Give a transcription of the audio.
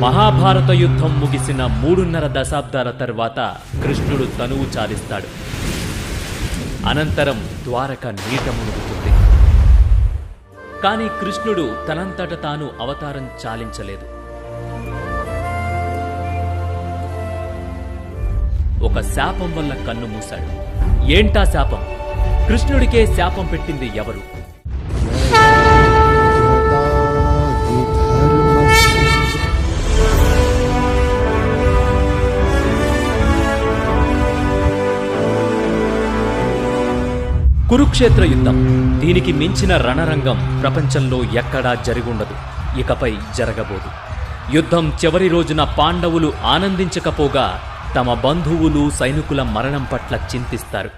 మహాభారత యుద్ధం ముగిసిన 3.5 దశాబ్దాల తర్వాత కృష్ణుడు తనువు చాలిస్తాడు. అనంతరం ద్వారక నీట మునుగుతుంది. కానీ కృష్ణుడు తనంతట తాను అవతారం చాలించలేదు. ఒక శాపం వల్ల కన్ను మూశాడు. ఏంటా శాపం? కృష్ణుడికే శాపం పెట్టింది ఎవరు? కురుక్షేత్ర యుద్ధం. దీనికి మించిన రణరంగం ప్రపంచంలో ఎక్కడా జరిగుండదు, ఇకపై జరగబోదు. యుద్ధం చివరి రోజున పాండవులు ఆనందించకపోగా తమ బంధువులు సైనికుల మరణం పట్ల చింతిస్తారు.